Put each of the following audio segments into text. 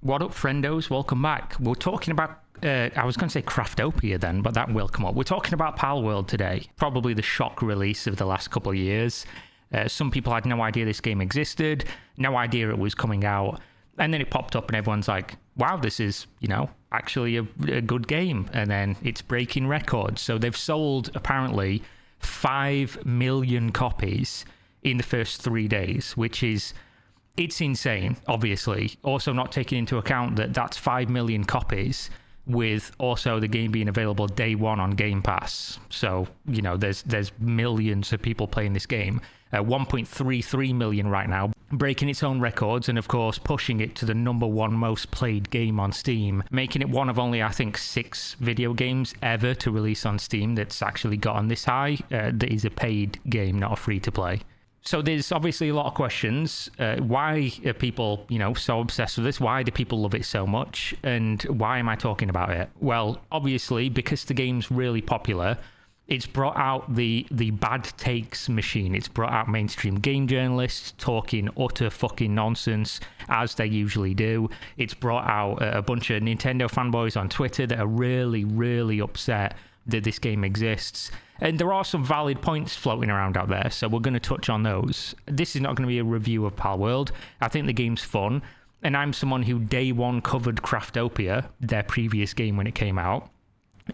What up, friendos? Welcome back. We're talking about, I was going to say Craftopia then, but that will come up. We're talking about Palworld today. Probably the shock release of the last couple of years. Some people had no idea this game existed, no idea it was coming out. And then it popped up and everyone's like, wow, this is, actually a good game. And then it's breaking records. So they've sold, apparently, 5 million copies in the first 3 days, which is... It's insane, obviously. Also not taking into account that that's 5 million copies with also the game being available day one on Game Pass. So, there's millions of people playing this game. 1.33 million right now, breaking its own records and, of course, pushing it to the #1 most played game on Steam, making it one of only, I think, 6 video games ever to release on Steam that's actually gotten this high. That is a paid game, not a free-to-play. So there's obviously a lot of questions. Why are people, so obsessed with this? Why do people love it so much? And why am I talking about it? Well, obviously, because the game's really popular, it's brought out the bad takes machine. It's brought out mainstream game journalists talking utter fucking nonsense, as they usually do. It's brought out a bunch of Nintendo fanboys on Twitter that are really, really upset that this game exists. And there are some valid points floating around out there, so we're going to touch on those. This is not going to be a review of Palworld. I think the game's fun, and I'm someone who day one covered Craftopia, their previous game when it came out,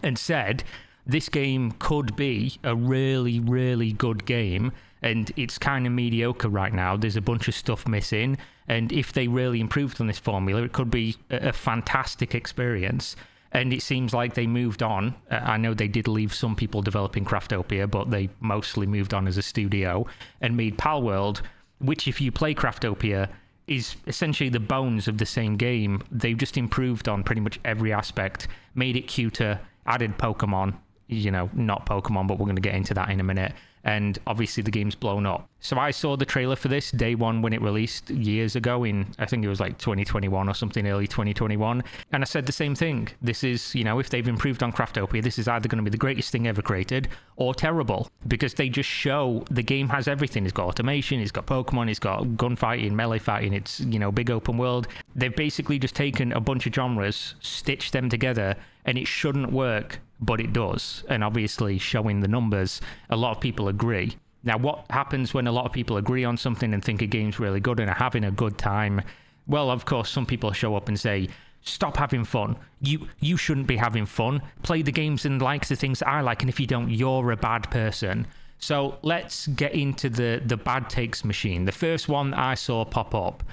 and said this game could be a really, really good game, and it's kind of mediocre right now. There's a bunch of stuff missing, and if they really improved on this formula, it could be a fantastic experience. And it seems like they moved on. I know they did leave some people developing Craftopia, but they mostly moved on as a studio and made Palworld, which, if you play Craftopia, is essentially the bones of the same game. They've just improved on pretty much every aspect, made it cuter, added Pokemon, not Pokemon, but we're going to get into that in a minute. And obviously the game's blown up. So I saw the trailer for this day one when it released years ago in, I think it was like 2021 or something, early 2021. And I said the same thing. This is, if they've improved on Craftopia, this is either going to be the greatest thing ever created or terrible. Because they just show the game has everything. It's got automation, it's got Pokemon, it's got gunfighting, melee fighting, it's, big open world. They've basically just taken a bunch of genres, stitched them together, and it shouldn't work, but it does. And obviously, showing the numbers, a lot of people agree. Now, what happens when a lot of people agree on something and think a game's really good and are having a good time? Well, of course, some people show up and say, stop having fun. You shouldn't be having fun. Play the games and like the things that I like, and if you don't, you're a bad person. So let's get into the bad takes machine. The first one that I saw pop up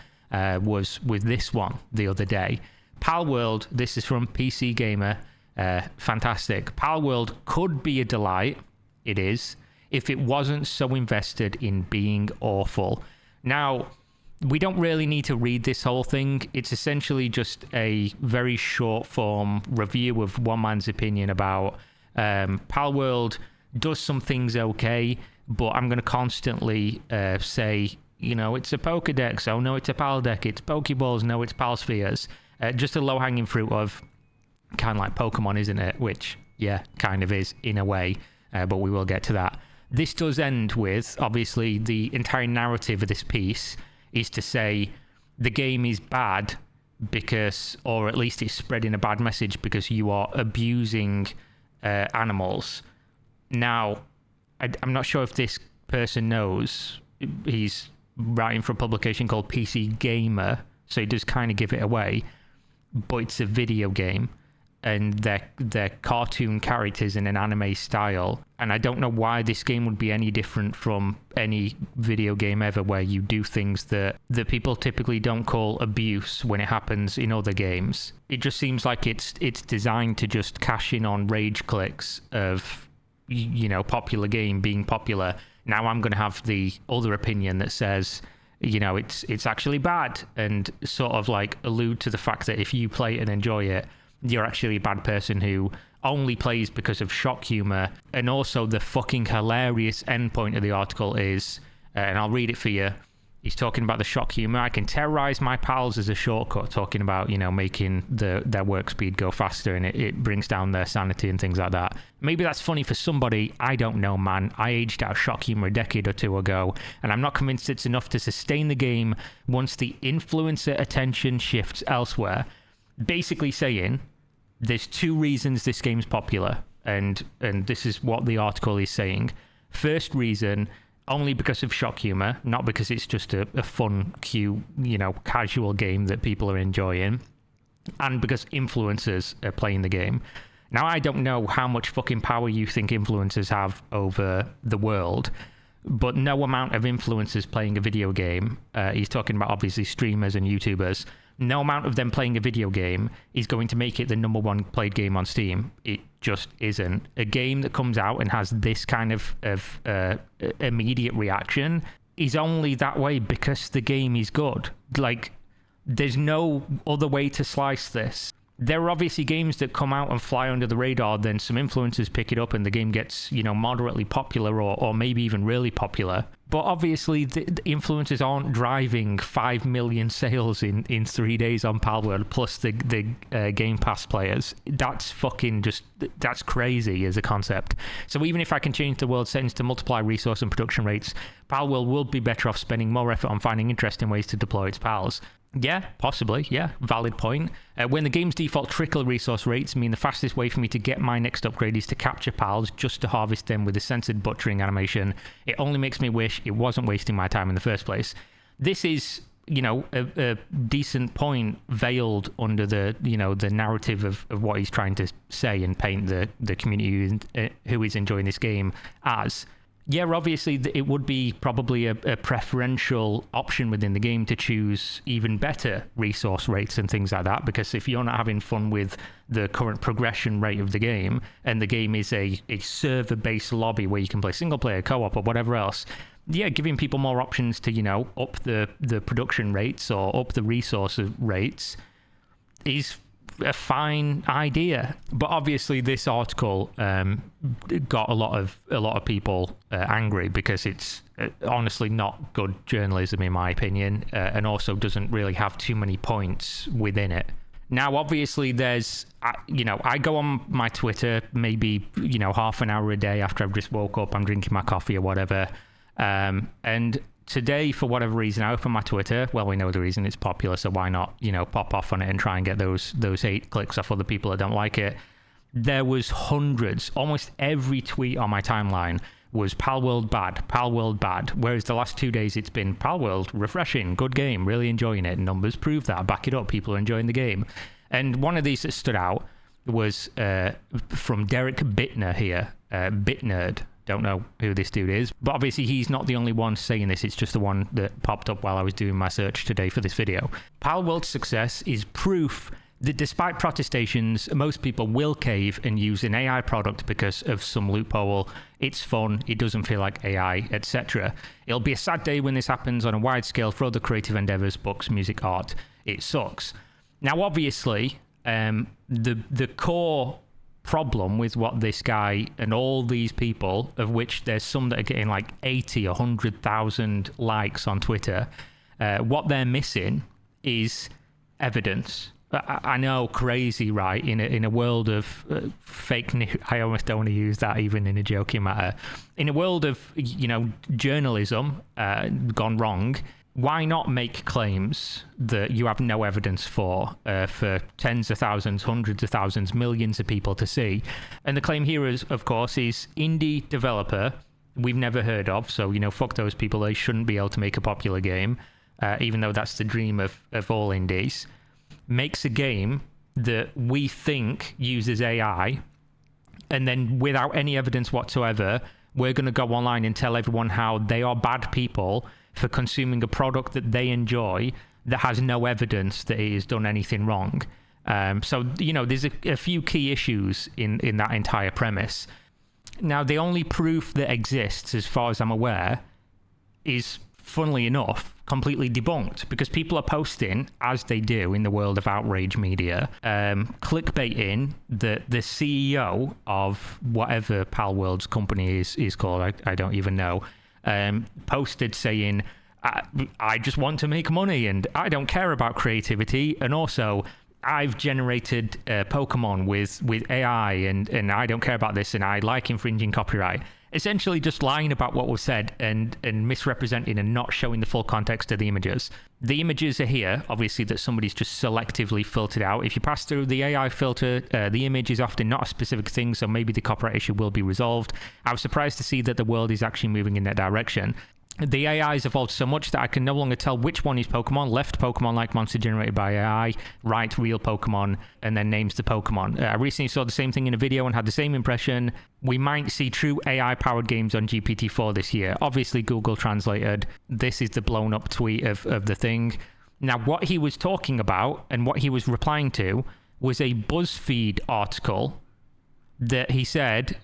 was with this one the other day. Palworld, this is from PC Gamer. Fantastic. Palworld could be a delight. It is. If it wasn't so invested in being awful. Now, we don't really need to read this whole thing. It's essentially just a very short form review of one man's opinion about Palworld does some things okay, but I'm going to constantly say, it's a Pokedex. Oh, no, it's a Pal deck. It's Pokeballs. No, it's Palspheres. Just a low-hanging fruit of kind of like Pokemon, isn't it? Which, yeah, kind of is in a way, but we will get to that. This does end with, obviously, the entire narrative of this piece is to say the game is bad because, or at least it's spreading a bad message because you are abusing animals. Now, I'm not sure if this person knows. He's writing for a publication called PC Gamer, so he does kind of give it away, but it's a video game. And they're cartoon characters in an anime style. And I don't know why this game would be any different from any video game ever where you do things that people typically don't call abuse when it happens in other games. It just seems like it's designed to just cash in on rage clicks of, popular game being popular. Now I'm going to have the other opinion that says, it's actually bad, and sort of like allude to the fact that if you play it and enjoy it, you're actually a bad person who only plays because of shock humor. And also the fucking hilarious endpoint of the article is, and I'll read it for you, He's talking about the shock humor. I can terrorize my pals as a shortcut, talking about, making their work speed go faster, and it brings down their sanity and things like that. Maybe that's funny for somebody. I don't know, man. I aged out shock humor a decade or two ago, and I'm not convinced it's enough to sustain the game once the influencer attention shifts elsewhere. Basically saying there's 2 reasons this game's popular, and this is what the article is saying. First reason, only because of shock humor, not because it's just a fun, cute, casual game that people are enjoying, and because influencers are playing the game. Now, I don't know how much fucking power you think influencers have over the world, but no amount of influencers playing a video game, he's talking about obviously streamers and YouTubers, no amount of them playing a video game is going to make it the #1 played game on Steam. It just isn't. A game that comes out and has this kind of immediate reaction is only that way because the game is good. Like, there's no other way to slice this. There are obviously games that come out and fly under the radar, then some influencers pick it up and the game gets, moderately popular or maybe even really popular. But obviously, the influencers aren't driving 5 million sales in 3 days on Palworld, plus the Game Pass players. That's that's crazy as a concept. So even if I can change the world settings to multiply resource and production rates, Palworld will be better off spending more effort on finding interesting ways to deploy its pals. Yeah, possibly. Yeah, valid point. When the game's default trickle resource rates mean the fastest way for me to get my next upgrade is to capture pals just to harvest them with a censored butchering animation, it only makes me wish it wasn't wasting my time in the first place. This is, a decent point veiled under the, the narrative of what he's trying to say and paint the community who is enjoying this game as. Yeah, obviously, it would be probably a preferential option within the game to choose even better resource rates and things like that, because if you're not having fun with the current progression rate of the game, and the game is a server-based lobby where you can play single-player, co-op, or whatever else, yeah, giving people more options to, up the production rates or up the resource rates is a fine idea. But obviously this article got a lot of people angry because it's honestly not good journalism in my opinion, and also doesn't really have too many points within it. Now obviously there's I go on my Twitter maybe half an hour a day after I've just woke up, I'm drinking my coffee or whatever, and today, for whatever reason, I opened my Twitter. Well, we know the reason, it's popular, so why not, pop off on it and try and get those 8 clicks off other people that don't like it. There was hundreds, almost every tweet on my timeline was Palworld bad, whereas the last 2 days it's been Palworld refreshing, good game, really enjoying it, numbers prove that, back it up, people are enjoying the game. And one of these that stood out was from Derek Bittner here, BitNerd. Don't know who this dude is, but obviously he's not the only one saying this. It's just the one that popped up while I was doing my search today for this video. Palworld's success is proof that despite protestations, most people will cave and use an AI product because of some loophole. It's fun, it doesn't feel like AI, etc. It'll be a sad day when this happens on a wide scale for other creative endeavors, books, music, art. It sucks. Now, obviously, the core problem with what this guy and all these people, of which there's some that are getting like 80 or 100,000 likes on Twitter, what they're missing is evidence. I know, crazy, right? In a world of fake news, I almost don't want to use that even in a joking matter. In a world of journalism gone wrong, why not make claims that you have no evidence for tens of thousands, hundreds of thousands, millions of people to see? And the claim here is, of course, is indie developer we've never heard of. So, fuck those people. They shouldn't be able to make a popular game, even though that's the dream of all indies. Makes a game that we think uses AI, and then without any evidence whatsoever, we're going to go online and tell everyone how they are bad people for consuming a product that they enjoy that has no evidence that it has done anything wrong. So, there's a few key issues in that entire premise. Now, the only proof that exists, as far as I'm aware, is, funnily enough, completely debunked, because people are posting, as they do in the world of outrage media, clickbaiting that the CEO of whatever Palworld's company is called, I don't even know, posted saying, I just want to make money, and I don't care about creativity. And also, I've generated Pokemon with AI, and I don't care about this, and I like infringing copyright. Essentially just lying about what was said and misrepresenting and not showing the full context of the images. The images are here, obviously, that somebody's just selectively filtered out. If you pass through the AI filter, the image is often not a specific thing, so maybe the copyright issue will be resolved. I was surprised to see that the world is actually moving in that direction. The AI has evolved so much that I can no longer tell which one is Pokemon, left Pokemon like monster generated by AI, right real Pokemon, and then names the Pokemon. I recently saw the same thing in a video and had the same impression. We might see true AI-powered games on GPT-4 this year. Obviously, Google translated. This is the blown-up tweet of the thing. Now, what he was talking about and what he was replying to was a BuzzFeed article that he said...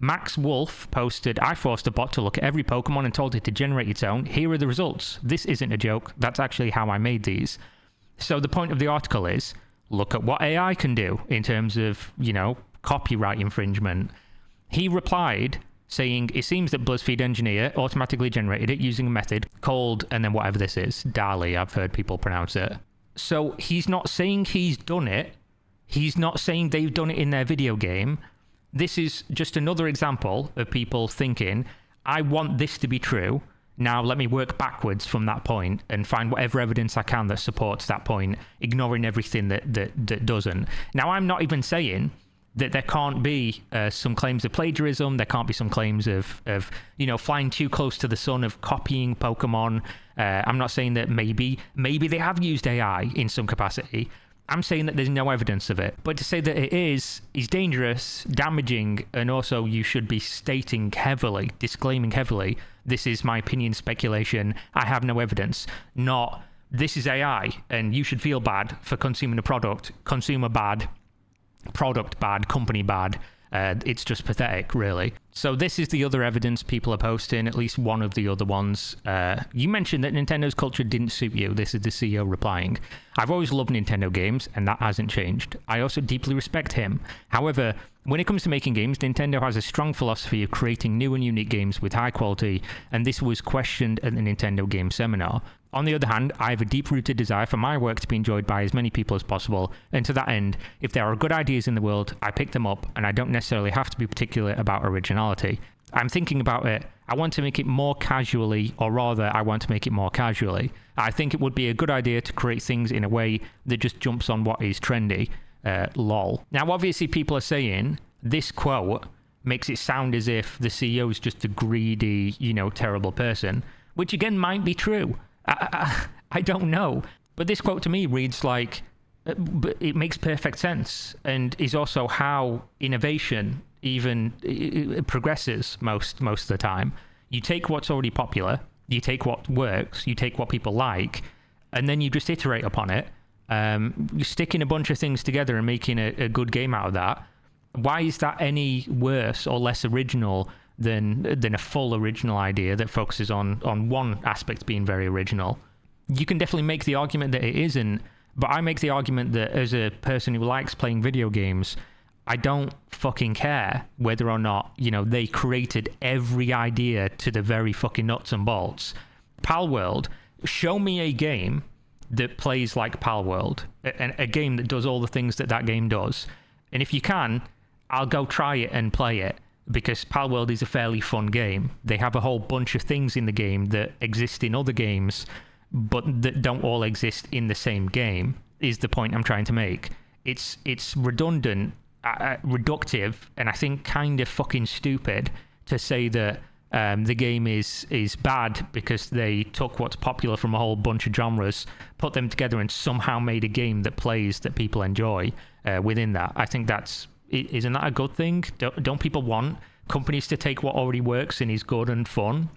Max Wolf posted, I forced a bot to look at every Pokemon and told it to generate its own. Here are the results. This isn't a joke. That's actually how I made these. So the point of the article is, look at what AI can do in terms of, copyright infringement. He replied saying, it seems that BuzzFeed engineer automatically generated it using a method called, and then whatever this is, DALL-E, I've heard people pronounce it. So he's not saying he's done it. He's not saying they've done it in their video game. This is just another example of people thinking, I want this to be true. Now let me work backwards from that point and find whatever evidence I can that supports that point, ignoring everything that doesn't. Now, I'm not even saying that there can't be some claims of plagiarism. There can't be some claims of flying too close to the sun, of copying Pokemon. I'm not saying that maybe they have used AI in some capacity. I'm saying that there's no evidence of it. But to say that it is dangerous, damaging, and also you should be stating heavily, disclaiming heavily, this is my opinion, speculation, I have no evidence, not this is AI, and you should feel bad for consuming a product, consumer bad, product bad, company bad. It's just pathetic, really. So this is the other evidence people are posting, at least one of the other ones. You mentioned that Nintendo's culture didn't suit you. This is the CEO replying. I've always loved Nintendo games, and that hasn't changed. I also deeply respect him. However, when it comes to making games, Nintendo has a strong philosophy of creating new and unique games with high quality, and this was questioned at the Nintendo Game Seminar. On the other hand, I have a deep-rooted desire for my work to be enjoyed by as many people as possible, and to that end, if there are good ideas in the world, I pick them up, and I don't necessarily have to be particular about originality. I'm thinking about it. I want to make it more casually, or rather, I want to make it more casually. I think it would be a good idea to create things in a way that just jumps on what is trendy. Lol. Now, obviously, people are saying this quote makes it sound as if the CEO is just a greedy, terrible person, which again might be true. I don't know. But this quote to me reads like, it makes perfect sense, and is also how innovation even it progresses most of the time. You take what's already popular, you take what works, you take what people like, and then you just iterate upon it. You're sticking a bunch of things together and making a good game out of that. Why is that any worse or less original than a full original idea that focuses on one aspect being very original? You can definitely make the argument that it isn't, but I make the argument that as a person who likes playing video games, I don't fucking care whether or not, they created every idea to the very fucking nuts and bolts. Palworld, show me a game that plays like Palworld, a game that does all the things that game does. And if you can, I'll go try it and play it, because Palworld is a fairly fun game. They have a whole bunch of things in the game that exist in other games, but that don't all exist in the same game, is the point I'm trying to make. It's redundant, reductive, and I think kind of fucking stupid to say that the game is bad because they took what's popular from a whole bunch of genres, put them together, and somehow made a game that plays, that people enjoy within that. I think isn't that a good thing? Don't people want companies to take what already works and is good and fun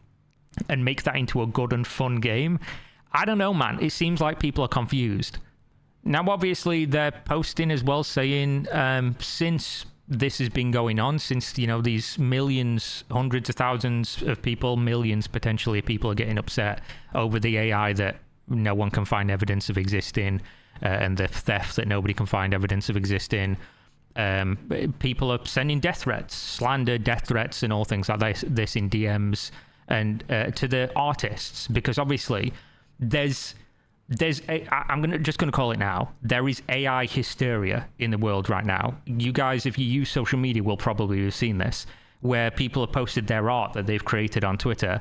and make that into a good and fun game? I don't know, man. It seems like people are confused. Now, obviously, they're posting as well, saying since this has been going on, since, these millions, hundreds of thousands of people, millions potentially of people are getting upset over the AI that no one can find evidence of existing, and the theft that nobody can find evidence of existing. People are sending death threats, slander, death threats, and all things like this in DMs. and to the artists, because obviously I'm just gonna call it now. There is AI hysteria in the world right now. You guys, if you use social media, will probably have seen this, where people have posted their art that they've created on Twitter,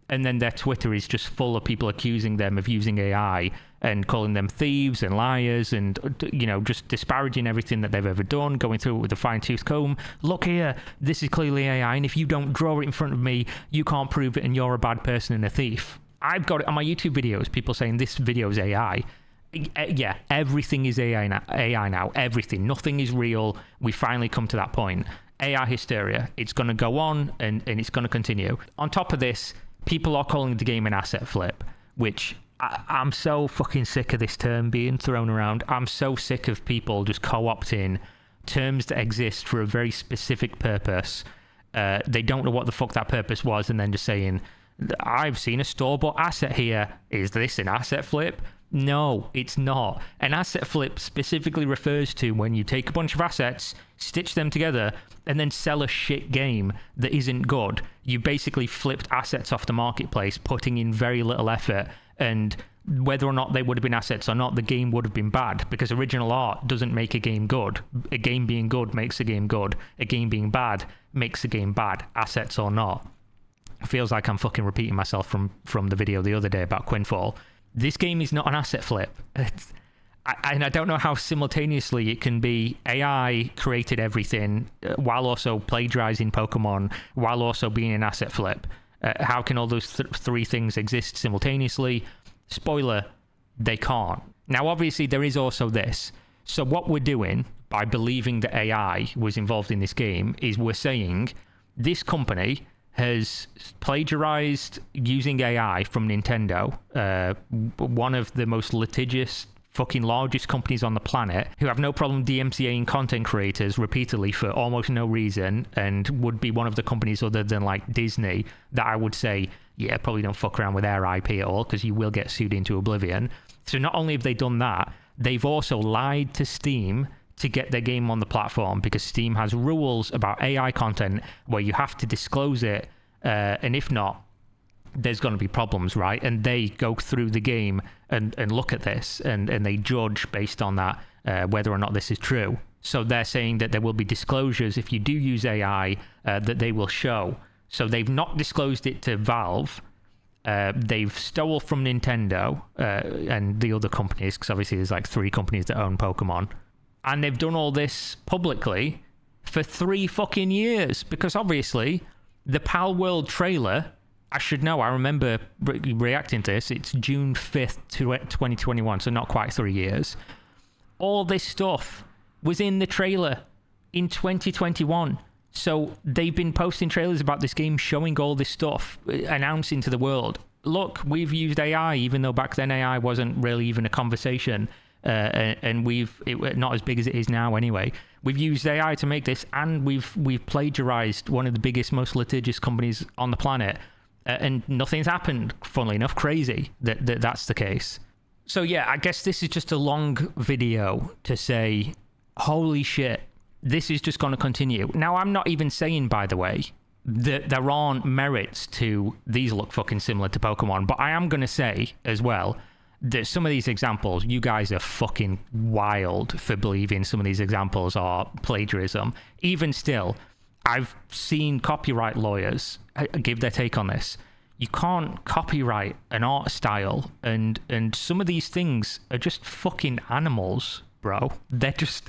and then their Twitter is just full of people accusing them of using AI and calling them thieves and liars, and just disparaging everything that they've ever done, going through it with a fine-tooth comb. Look here, this is clearly AI, and if you don't draw it in front of me, you can't prove it, and you're a bad person and a thief. I've got it on my YouTube videos, people saying this video is AI. Yeah, everything is AI now. Everything. Nothing is real. We finally come to that point. AI hysteria. It's going to go on, and it's going to continue. On top of this, people are calling the game an asset flip, which I'm so fucking sick of this term being thrown around. I'm so sick of people just co-opting terms that exist for a very specific purpose. They don't know what the fuck that purpose was, and then just saying, I've seen a store-bought asset here. Is this an asset flip? No, it's not. An asset flip specifically refers to when you take a bunch of assets, stitch them together, and then sell a shit game that isn't good. You basically flipped assets off the marketplace, putting in very little effort, and whether or not they would have been assets or not, the game would have been bad, because original art doesn't make a game good. A game being good makes a game good. A game being bad makes a game bad, assets or not. It feels like I'm fucking repeating myself from the video the other day about Quinfall. This game is not an asset flip. And I don't know how simultaneously it can be AI created everything while also plagiarizing Pokemon, while also being an asset flip. How can all those three things exist simultaneously? Spoiler, they can't. Now, obviously, there is also this. So what we're doing by believing that AI was involved in this game is we're saying this company has plagiarized using AI from Nintendo, one of the most litigious, fucking largest companies on the planet, who have no problem DMCAing content creators repeatedly for almost no reason, and would be one of the companies other than like Disney that I would say, yeah, probably don't fuck around with their IP at all, because you will get sued into oblivion. So not only have they done that, they've also lied to Steam to get their game on the platform, because Steam has rules about AI content where you have to disclose it, and if not, there's going to be problems, right? And they go through the game and look at this, and they judge based on that whether or not this is true. So they're saying that there will be disclosures if you do use AI that they will show. So they've not disclosed it to Valve. They've stole from Nintendo and the other companies, because obviously there's like 3 companies that own Pokemon. And they've done all this publicly for 3 fucking years, because obviously the Palworld trailer, I should know, I remember reacting to this, it's June 5th, 2021, so not quite 3 years. All this stuff was in the trailer in 2021. So they've been posting trailers about this game, showing all this stuff, announcing to the world, look, we've used AI, even though back then AI wasn't really even a conversation. And not as big as it is now anyway. We've used AI to make this, and we've plagiarized one of the biggest, most litigious companies on the planet, and nothing's happened. Funnily enough, crazy that's the case. So yeah, I guess this is just a long video to say, holy shit, this is just going to continue. Now, I'm not even saying, by the way, that there aren't merits to these look fucking similar to Pokemon, but I am going to say as well that some of these examples, you guys are fucking wild for believing some of these examples are plagiarism. Even still, I've seen copyright lawyers give their take on this. You can't copyright an art style, and some of these things are just fucking animals, bro. They're just...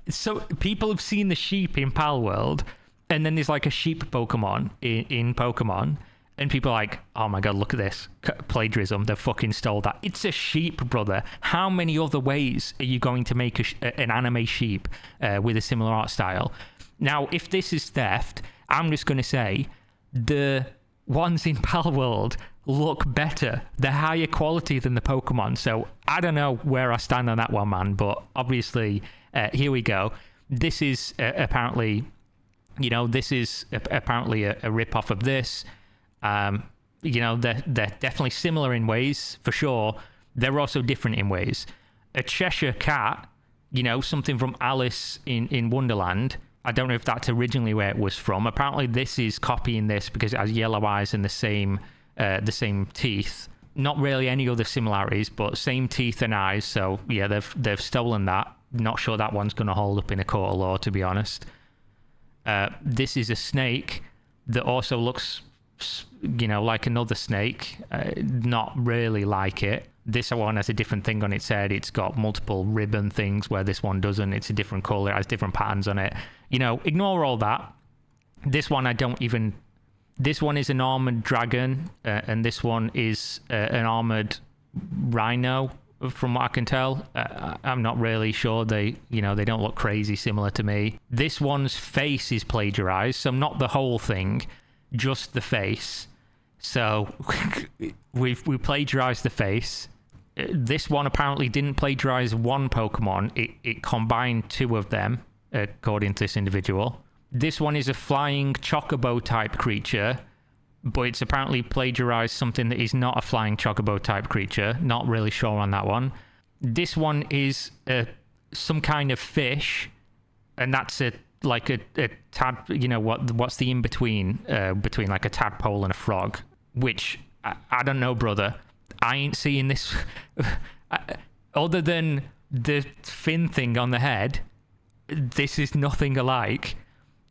So people have seen the sheep in Palworld, and then there's like a sheep Pokemon in Pokemon, and people are like, oh my god, look at this. Plagiarism, they fucking stole that. It's a sheep, brother. How many other ways are you going to make an anime sheep with a similar art style? Now, if this is theft, I'm just going to say the ones in Palworld look better. They're higher quality than the Pokemon. So I don't know where I stand on that one, man. But obviously, here we go. This is apparently, a rip-off of this. They're definitely similar in ways, for sure. They're also different in ways. A Cheshire cat, something from Alice in Wonderland, I don't know if that's originally where it was from. Apparently this is copying this because it has yellow eyes and the same teeth. Not really any other similarities, but same teeth and eyes. So yeah, they've stolen that. Not sure that one's going to hold up in a court of law, to be honest. This is a snake that also looks, like another snake. Not really like it. This one has a different thing on its head. It's got multiple ribbon things where this one doesn't. It's a different color. It has different patterns on it. Ignore all that. This one This one is an armored dragon, and this one is an armored rhino, from what I can tell. I'm not really sure. They don't look crazy similar to me. This one's face is plagiarized, so not the whole thing, just the face. So we plagiarized the face. This one apparently didn't plagiarize one Pokemon. It combined two of them, according to this individual. This one is a flying chocobo type creature, but it's apparently plagiarized something that is not a flying chocobo type creature. Not really sure on that one. This one is some kind of fish, and that's a tad. What's the in between between like a tadpole and a frog? Which I don't know, brother. I ain't seeing this other than the fin thing on the head. This is nothing alike.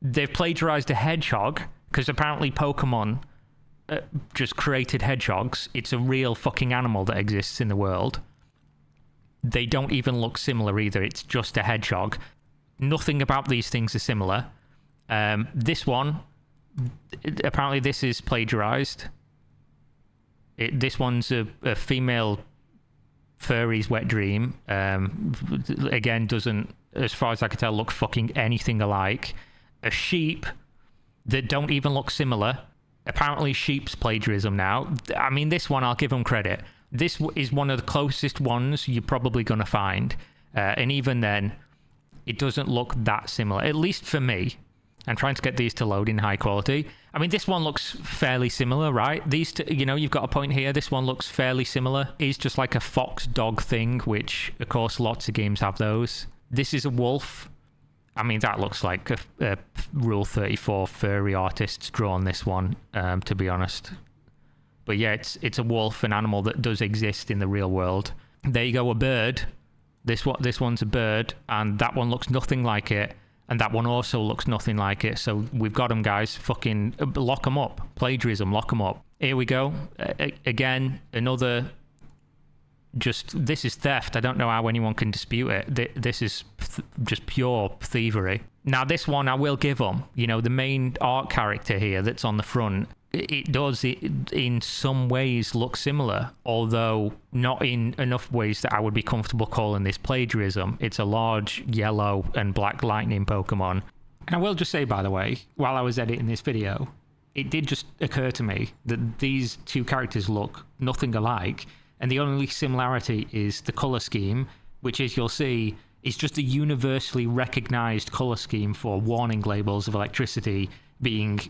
They've plagiarized a hedgehog, because apparently Pokemon just created hedgehogs. It's a real fucking animal that exists in the world. They don't even look similar either. It's just a hedgehog. Nothing about these things are similar. This one, apparently this is plagiarized. This one's a female furry's wet dream. Again, doesn't, as far as I can tell, look fucking anything alike. A sheep that don't even look similar. Apparently sheep's plagiarism now. I mean, this one, I'll give them credit. This is one of the closest ones you're probably going to find. And even then, it doesn't look that similar, at least for me. I'm trying to get these to load in high quality. I mean, this one looks fairly similar, right? These two, you've got a point here. This one looks fairly similar. It's just like a fox dog thing, which, of course, lots of games have those. This is a wolf. I mean, that looks like a Rule 34 furry artist's drawn this one, to be honest. But yeah, it's a wolf, an animal that does exist in the real world. There you go, a bird. This one's a bird, and that one looks nothing like it, and that one also looks nothing like it. So we've got them, guys. Fucking lock them up. Plagiarism, lock them up. Here we go. Again, another... this is theft. I don't know how anyone can dispute it. This is just pure thievery. Now, this one I will give them. The main art character here that's on the front, it does in some ways look similar, although not in enough ways that I would be comfortable calling this plagiarism. It's a large yellow and black lightning Pokemon. And I will just say, by the way, while I was editing this video, it did just occur to me that these two characters look nothing alike. And the only similarity is the color scheme, which, as you'll see, is just a universally recognized color scheme for warning labels of electricity being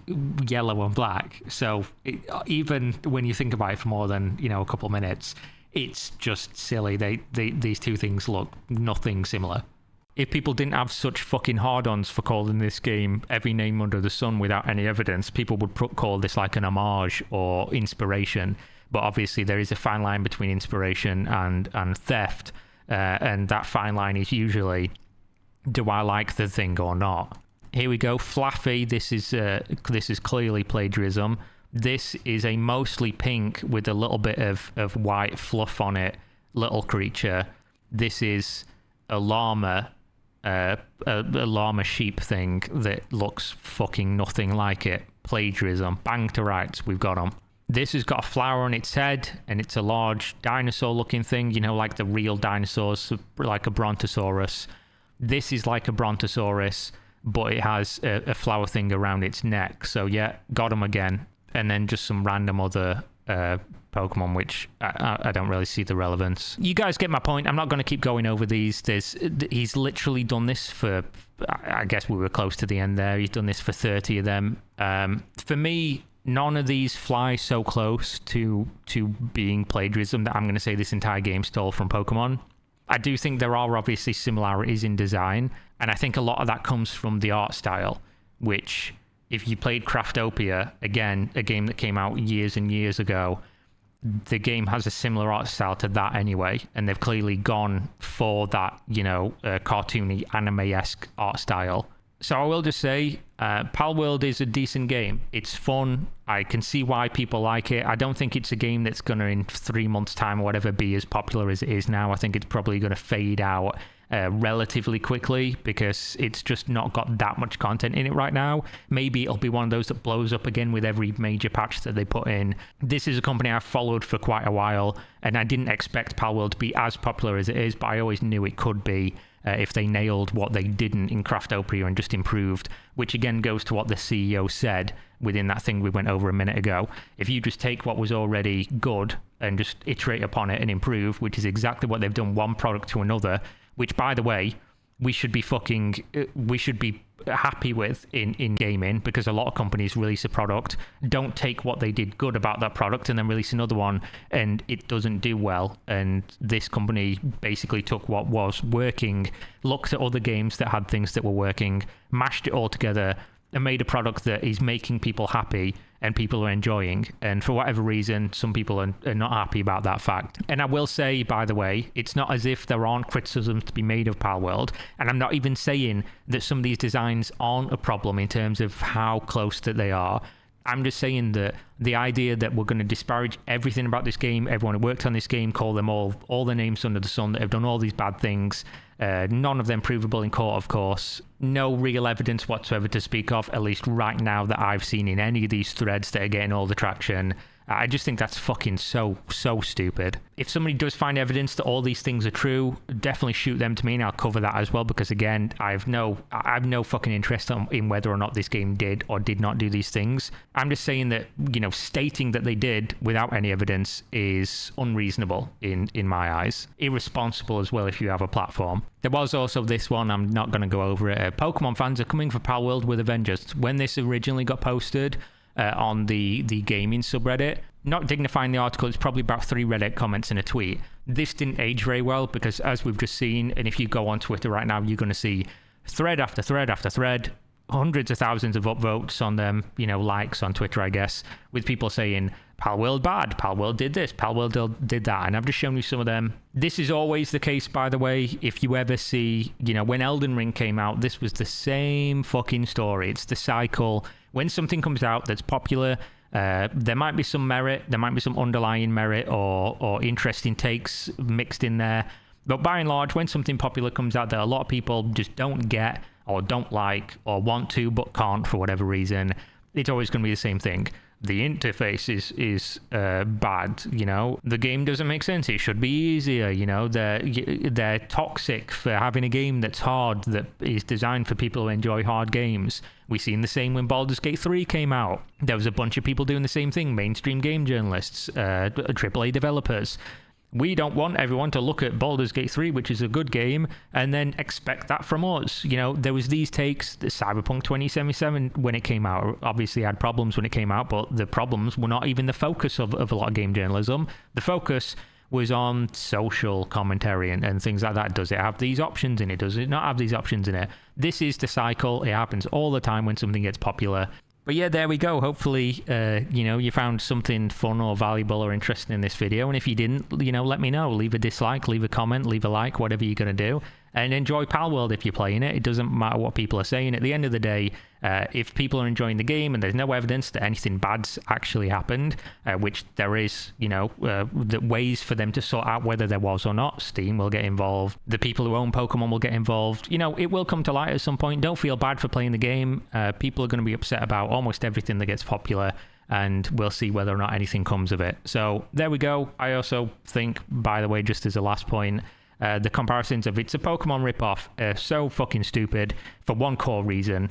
yellow and black. So even when you think about it for more than, a couple of minutes, it's just silly. These two things look nothing similar. If people didn't have such fucking hard-ons for calling this game every name under the sun without any evidence, people would call this like an homage or inspiration. But obviously there is a fine line between inspiration and theft, and that fine line is usually, do I like the thing or not? Here we go, Flaffy. This is clearly plagiarism. This is a mostly pink with a little bit of white fluff on it, little creature. This is a llama, a llama sheep thing that looks fucking nothing like it. Plagiarism. Bang to rights. We've got them. This has got a flower on its head, and it's a large dinosaur-looking thing, like the real dinosaurs, like a Brontosaurus. This is like a Brontosaurus, but it has a flower thing around its neck. So yeah, got him again. And then just some random other Pokemon, which I don't really see the relevance. You guys get my point. I'm not going to keep going over these. He's literally done this for, I guess we were close to the end there. He's done this for 30 of them. For me, none of these fly so close to being plagiarism that I'm going to say this entire game stole from Pokemon. I do think there are obviously similarities in design, and I think a lot of that comes from the art style, which, if you played Craftopia, again, a game that came out years and years ago, the game has a similar art style to that anyway, and they've clearly gone for that, cartoony, anime-esque art style. So I will just say, Palworld is a decent game. It's fun. I can see why people like it. I don't think it's a game that's going to, in 3 months' time or whatever, be as popular as it is now. I think it's probably going to fade out relatively quickly because it's just not got that much content in it right now. Maybe it'll be one of those that blows up again with every major patch that they put in. This is a company I've followed for quite a while, and I didn't expect Palworld to be as popular as it is, but I always knew it could be. If they nailed what they didn't in Craftopia and just improved, which again goes to what the CEO said within that thing we went over a minute ago. If you just take what was already good and just iterate upon it and improve, which is exactly what they've done, one product to another, which, by the way, we should be happy with in gaming, because a lot of companies release a product, don't take what they did good about that product and then release another one and it doesn't do well. And this company basically took what was working, looked at other games that had things that were working, mashed it all together and made a product that is making people happy and people are enjoying. And for whatever reason, some people are not happy about that fact. And I will say, by the way, it's not as if there aren't criticisms to be made of Palworld. And I'm not even saying that some of these designs aren't a problem in terms of how close that they are. I'm just saying that the idea that we're going to disparage everything about this game, everyone who worked on this game, call them all the names under the sun that have done all these bad things, none of them provable in court, of course. No real evidence whatsoever to speak of, at least right now, that I've seen in any of these threads that are getting all the traction. I just think that's fucking so stupid. If somebody does find evidence that all these things are true, definitely shoot them to me and I'll cover that as well, because again, I have no fucking interest in whether or not this game did or did not do these things. I'm just saying that, stating that they did without any evidence is unreasonable in my eyes. Irresponsible as well if you have a platform. There was also this one, I'm not going to go over it. Pokemon fans are coming for Palworld with a vengeance. When this originally got posted on the gaming subreddit, not dignifying the article, it's probably about 3 Reddit comments and a tweet. This didn't age very well because, as we've just seen, and if you go on Twitter right now, you're going to see thread after thread after thread, hundreds of thousands of upvotes on them, likes on Twitter, I guess, with people saying, Palworld bad, Palworld did this, Palworld did that, and I've just shown you some of them. This is always the case, by the way. If you ever see, when Elden Ring came out, this was the same fucking story. It's the cycle. When something comes out that's popular, there might be some merit, there might be some underlying merit or interesting takes mixed in there. But by and large, when something popular comes out that a lot of people just don't get or don't like or want to but can't for whatever reason, it's always going to be the same thing. The interface is bad, the game doesn't make sense, it should be easier, they're toxic for having a game that's hard, that is designed for people who enjoy hard games. We've seen the same when Baldur's Gate 3 came out. There was a bunch of people doing the same thing, mainstream game journalists, AAA developers. We don't want everyone to look at Baldur's Gate 3, which is a good game, and then expect that from us. There was these takes, the Cyberpunk 2077, when it came out, obviously had problems when it came out, but the problems were not even the focus of a lot of game journalism. The focus was on social commentary and things like that. Does it have these options in it? Does it not have these options in it? This is the cycle. It happens all the time when something gets popular. But yeah, there we go. Hopefully, you found something fun or valuable or interesting in this video. And if you didn't, let me know. Leave a dislike, leave a comment, leave a like, whatever you're going to do. And enjoy Palworld if you're playing it. It doesn't matter what people are saying. At the end of the day, if people are enjoying the game and there's no evidence that anything bad's actually happened, which there is, the ways for them to sort out whether there was or not. Steam will get involved. The people who own Pokemon will get involved. It will come to light at some point. Don't feel bad for playing the game. People are going to be upset about almost everything that gets popular, and we'll see whether or not anything comes of it. So there we go. I also think, by the way, just as a last point, the comparisons of it's a Pokemon ripoff are so fucking stupid for one core reason.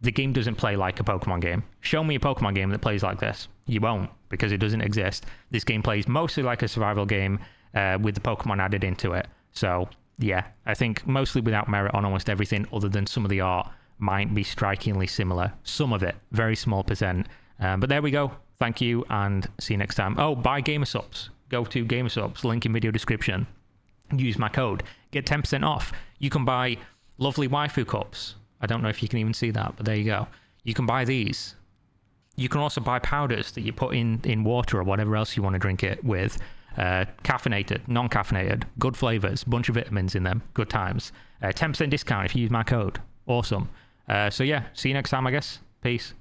The game doesn't play like a Pokemon game. Show me a Pokemon game that plays like this. You won't, because it doesn't exist. This game plays mostly like a survival game with the Pokemon added into it. So, yeah, I think mostly without merit on almost everything other than some of the art might be strikingly similar. Some of it, very small percent. But there we go. Thank you, and see you next time. Oh, buy Gamersubs. Go to Gamersubs, link in video description. use my code, get 10% off. You can buy lovely waifu cups. I don't know if you can even see that, but there you go. You can buy these. You can also buy powders that you put in water or whatever else you want to drink it with. Caffeinated, non-caffeinated, good flavors, bunch of vitamins in them, good times. 10% discount if you use my code. Awesome. So yeah, see you next time, I guess. Peace.